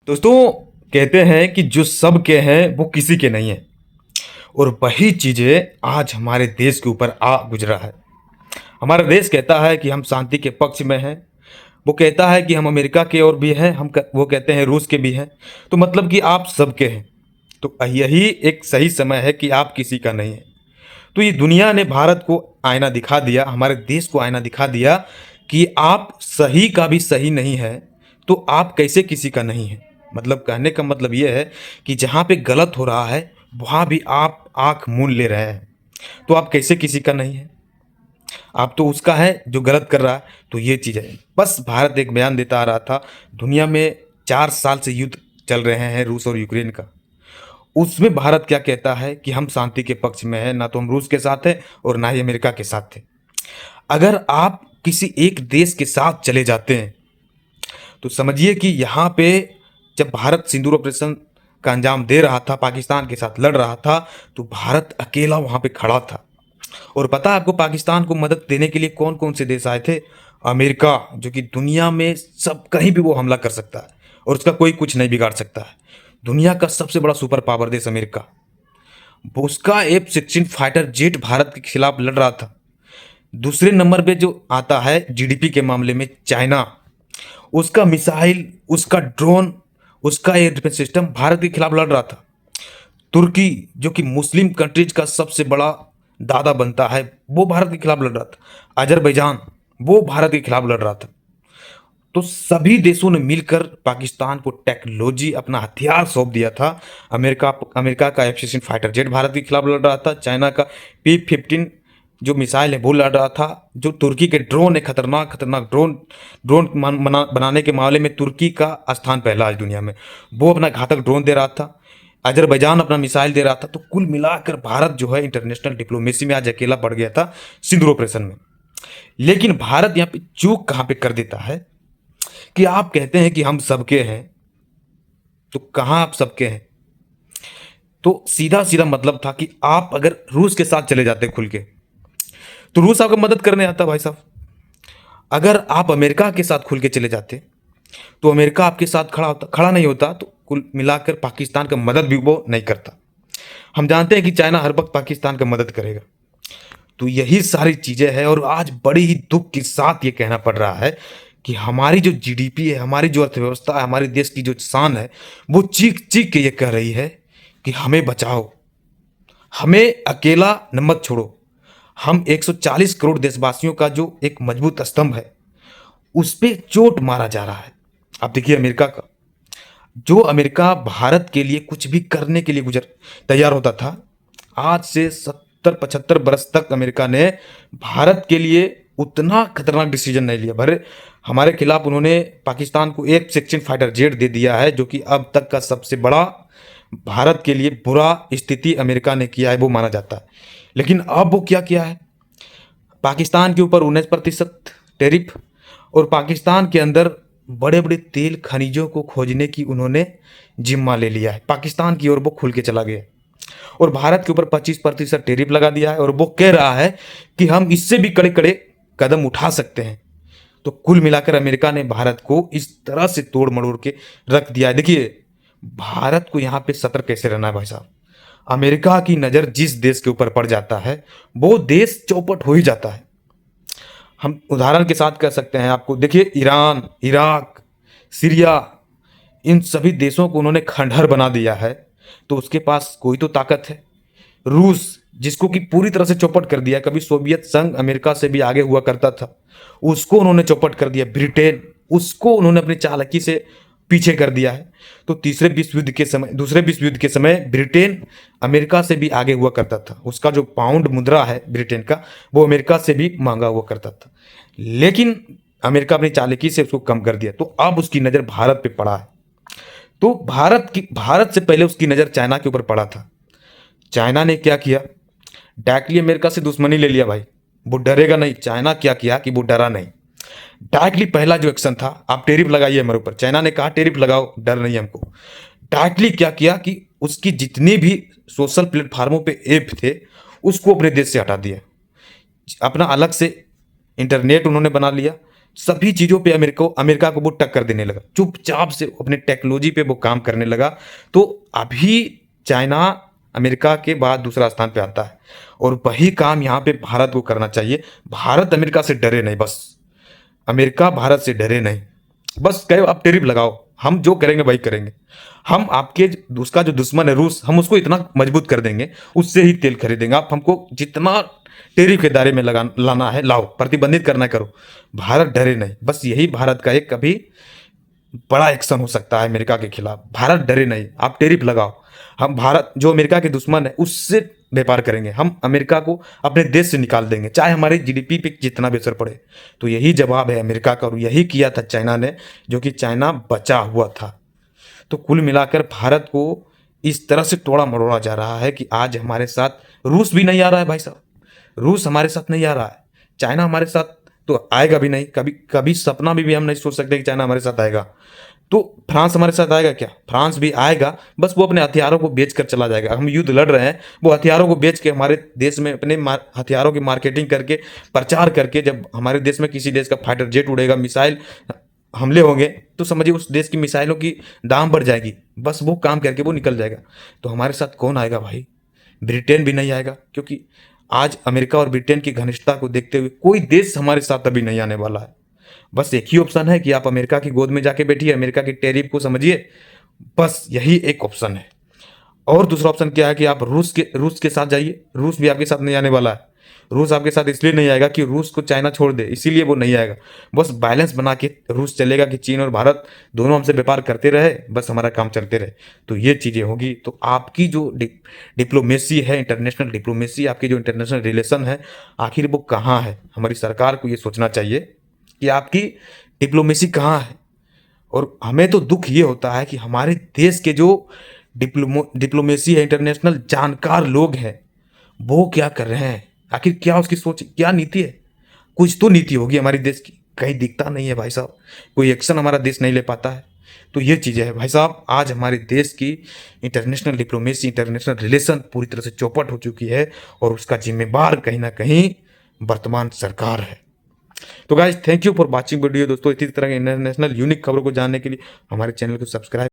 दोस्तों, कहते हैं कि जो सबके हैं वो किसी के नहीं है। और वही चीजें आज हमारे देश के ऊपर आ गुजरा है। हमारा देश कहता है कि हम शांति के पक्ष में हैं। वो कहता है कि हम अमेरिका के और भी हैं, वो कहते हैं रूस के भी हैं। तो मतलब कि आप सबके हैं। तो यही एक सही समय है कि आप किसी का नहीं है। तो ये दुनिया ने भारत को आईना दिखा दिया, हमारे देश को आईना दिखा दिया कि आप सही का भी सही नहीं है। तो आप कैसे किसी का नहीं है? मतलब कहने का मतलब ये है कि जहाँ पे गलत हो रहा है वहाँ भी आप आंख मूंद ले रहे हैं। तो आप कैसे किसी का नहीं है? आप तो उसका है जो गलत कर रहा है। तो ये चीज़ है। बस भारत एक बयान देता आ रहा था। दुनिया में 4 साल से युद्ध चल रहे हैं, रूस और यूक्रेन का। उसमें भारत क्या कहता है कि हम शांति के पक्ष में हैं, ना तो हम रूस के साथ हैं और ना ही अमेरिका के साथ थे। अगर आप किसी एक देश के साथ चले जाते हैं तो समझिए कि यहाँ पे जब भारत सिंदूर ऑपरेशन का अंजाम दे रहा था, पाकिस्तान के साथ लड़ रहा था, तो भारत अकेला वहाँ पे खड़ा था। और पता है आपको पाकिस्तान को मदद देने के लिए कौन कौन से देश आए थे? अमेरिका, जो कि दुनिया में सब कहीं भी वो हमला कर सकता है और उसका कोई कुछ नहीं बिगाड़ सकता है। दुनिया का सबसे बड़ा सुपर पावर देश अमेरिका, वो उसका F-16 फाइटर जेट भारत के खिलाफ लड़ रहा था। दूसरे नंबर पे जो आता है जीडीपी के मामले में चाइना, उसका मिसाइल, उसका ड्रोन, उसका एयर डिफेंस सिस्टम भारत के खिलाफ लड़ रहा था। तुर्की, जो कि मुस्लिम कंट्रीज का सबसे बड़ा दादा बनता है, वो भारत के खिलाफ लड़ रहा था। अजरबैजान, वो भारत के खिलाफ लड़ रहा था। तो सभी देशों ने मिलकर पाकिस्तान को टेक्नोलॉजी, अपना हथियार सौंप दिया था। अमेरिका का F-16 फाइटर जेट भारत के खिलाफ लड़ रहा था। चाइना का P-15 जो मिसाइल है वो लड़ रहा था। जो तुर्की के ड्रोन है, खतरनाक खतरनाक ड्रोन ड्रोन बनाने के मामले में तुर्की का स्थान पहला आज दुनिया में, वो अपना घातक ड्रोन दे रहा था। अजरबैजान अपना मिसाइल दे रहा था। तो कुल मिलाकर भारत जो है इंटरनेशनल डिप्लोमेसी में आज अकेला पड़ गया था सिंदूर ऑपरेशन में। लेकिन भारत यहाँ पे चूक कहाँ पे कर देता है कि आप कहते हैं कि हम सबके हैं, तो कहाँ आप सबके हैं? तो सीधा सीधा मतलब था कि आप अगर रूस के साथ चले जाते खुल के, तो रूस आपको मदद करने आता भाई साहब। अगर आप अमेरिका के साथ खुल के चले जाते तो अमेरिका आपके साथ खड़ा नहीं होता। तो कुल मिलाकर पाकिस्तान का मदद भी वो नहीं करता। हम जानते हैं कि चाइना हर वक्त पाकिस्तान का मदद करेगा। तो यही सारी चीजें हैं और आज बड़ी ही दुख के साथ ये कहना पड़ रहा है कि हमारी जो जीडीपी है, हमारी जो अर्थव्यवस्था है, हमारे देश की जो शान है, वो चीख चीख के ये कह रही है कि हमें बचाओ, हमें अकेला न मत छोड़ो। हम 140 करोड़ देशवासियों का जो एक मजबूत स्तंभ है, उस पे चोट मारा जा रहा है। आप देखिए अमेरिका का, जो अमेरिका भारत के लिए कुछ भी करने के लिए तैयार होता था, आज से 70-75 बरस तक अमेरिका ने भारत के लिए उतना खतरनाक डिसीजन नहीं लिया। भरे हमारे खिलाफ उन्होंने पाकिस्तान को एक सेक्शन फाइटर जेट दे दिया है, जो कि अब तक का सबसे बड़ा भारत के लिए बुरा स्थिति अमेरिका ने किया है वो माना जाता है। लेकिन अब वो क्या किया है? पाकिस्तान के ऊपर 19% टैरिफ और पाकिस्तान के अंदर बड़े बड़े तेल खनिजों को खोजने की उन्होंने जिम्मा ले लिया है। पाकिस्तान की ओर वो खुल के चला गया और भारत के ऊपर 25% टैरिफ लगा दिया है और वो कह रहा है कि हम इससे भी कड़े कड़े कदम उठा सकते हैं। तो कुल मिलाकर अमेरिका ने भारत को इस तरह से तोड़ मड़ोड़ के रख दिया है। देखिए भारत को यहाँ पे सतर्क कैसे रहना है भाई साहब। अमेरिका की नज़र जिस देश के ऊपर पड़ जाता है वो देश चौपट हो ही जाता है। हम उदाहरण के साथ कह सकते हैं आपको, देखिए ईरान, इराक, सीरिया, इन सभी देशों को उन्होंने खंडहर बना दिया है। तो उसके पास कोई तो ताकत है। रूस, जिसको कि पूरी तरह से चौपट कर दिया, कभी सोवियत संघ अमेरिका से भी आगे हुआ करता था, उसको उन्होंने चौपट कर दिया। ब्रिटेन, उसको उन्होंने अपनी चालाकी से पीछे कर दिया है। तो दूसरे विश्व युद्ध के समय ब्रिटेन अमेरिका से भी आगे हुआ करता था। उसका जो पाउंड मुद्रा है ब्रिटेन का, वो अमेरिका से भी महंगा हुआ करता था। लेकिन अमेरिका अपनी चालाकी से उसको कम कर दिया। तो अब उसकी नज़र भारत पे पड़ा है। तो भारत से पहले उसकी नज़र चाइना के ऊपर पड़ा था। चाइना ने क्या किया? डायरेक्टली अमेरिका से दुश्मनी ले लिया भाई। वो डरेगा नहीं। चाइना क्या किया कि वो डरा नहीं। डायरेक्टली पहला जो एक्शन था, आप टैरिफ लगाइए हमारे ऊपर। चाइना ने कहा टैरिफ लगाओ, डर नहीं हमको। डायरेक्टली क्या किया कि उसकी जितनी भी सोशल प्लेटफार्मों पे ऐप थे उसको अपने देश से हटा दिया। अपना अलग से इंटरनेट उन्होंने बना लिया, सभी चीज़ों पे अमेरिका को वो टक्कर देने लगा, चुपचाप से अपने टेक्नोलॉजी पे वो काम करने लगा। तो अभी चाइना अमेरिका के बाद दूसरा स्थान पे आता है, और वही काम यहाँ पे भारत को करना चाहिए। भारत अमेरिका से डरे नहीं, बस अमेरिका भारत से डरे नहीं, बस कहे आप टैरिफ लगाओ, हम जो करेंगे वही करेंगे। हम आपके उसका जो दुश्मन है रूस, हम उसको इतना मजबूत कर देंगे, उससे ही तेल खरीदेंगे। आप हमको जितना टैरिफ के दायरे में लगा लाना है लाओ, प्रतिबंधित करना करो, भारत डरे नहीं। बस यही भारत का एक कभी बड़ा एक्शन हो सकता है अमेरिका के खिलाफ। भारत डरे नहीं, आप टैरिफ लगाओ, हम भारत जो अमेरिका के दुश्मन है उससे व्यापार करेंगे, हम अमेरिका को अपने देश से निकाल देंगे, चाहे हमारे जीडीपी पे जितना भी असर पड़े। तो यही जवाब है अमेरिका का, और यही किया था चाइना ने, जो कि चाइना बचा हुआ था। तो कुल मिलाकर भारत को इस तरह से तोड़ा मरोड़ा जा रहा है कि आज हमारे साथ रूस भी नहीं आ रहा है भाई साहब, रूस हमारे साथ नहीं आ रहा है, चाइना हमारे साथ तो आएगा भी नहीं, कभी कभी सपना में भी हम नहीं सोच सकते कि चाइना हमारे साथ आएगा। तो फ्रांस हमारे साथ आएगा क्या? फ्रांस भी आएगा, बस वो अपने हथियारों को बेच कर चला जाएगा। हम युद्ध लड़ रहे हैं, वो हथियारों को बेच के हमारे देश में अपने हथियारों की मार्केटिंग करके, प्रचार करके, जब हमारे देश में किसी देश का फाइटर जेट उड़ेगा, मिसाइल हमले होंगे, तो समझिए उस देश की मिसाइलों की दाम बढ़ जाएगी, बस वो काम करके वो निकल जाएगा। तो हमारे साथ कौन आएगा भाई? ब्रिटेन भी नहीं आएगा, क्योंकि आज अमेरिका और ब्रिटेन की घनिष्ठता को देखते हुए कोई देश हमारे साथ अभी नहीं आने वाला है। बस एक ही ऑप्शन है कि आप अमेरिका की गोद में जाके बैठिए, अमेरिका की टैरिफ को समझिए, बस यही एक ऑप्शन है। और दूसरा ऑप्शन क्या है कि आप रूस के साथ जाइए, रूस भी आपके साथ नहीं आने वाला है। रूस आपके साथ इसलिए नहीं आएगा कि रूस को चाइना छोड़ दे, इसीलिए वो नहीं आएगा। बस बैलेंस बना के रूस चलेगा कि चीन और भारत दोनों हमसे व्यापार करते रहे, बस हमारा काम चलते रहे। तो ये चीज़ें होगी। तो आपकी जो डिप्लोमेसी है, इंटरनेशनल डिप्लोमेसी, आपकी जो इंटरनेशनल रिलेशन है, आखिर वो कहाँ है? हमारी सरकार को ये सोचना चाहिए कि आपकी डिप्लोमेसी कहाँ है। और हमें तो दुख ये होता है कि हमारे देश के जो डिप्लोमेसी है, इंटरनेशनल जानकार लोग हैं, वो क्या कर रहे हैं? आखिर क्या उसकी सोच, क्या नीति है? कुछ तो नीति होगी हमारे देश की, कहीं दिखता नहीं है भाई साहब, कोई एक्शन हमारा देश नहीं ले पाता है। तो ये चीज़ें हैं भाई साहब, आज हमारे देश की इंटरनेशनल डिप्लोमेसी, इंटरनेशनल रिलेशन पूरी तरह से चौपट हो चुकी है, और उसका जिम्मेवार कहीं ना कहीं वर्तमान सरकार है। तो guys, thank you for watching video. दोस्तों, इसी तरह के इंटरनेशनल यूनिक खबरों को जानने के लिए हमारे चैनल को सब्सक्राइब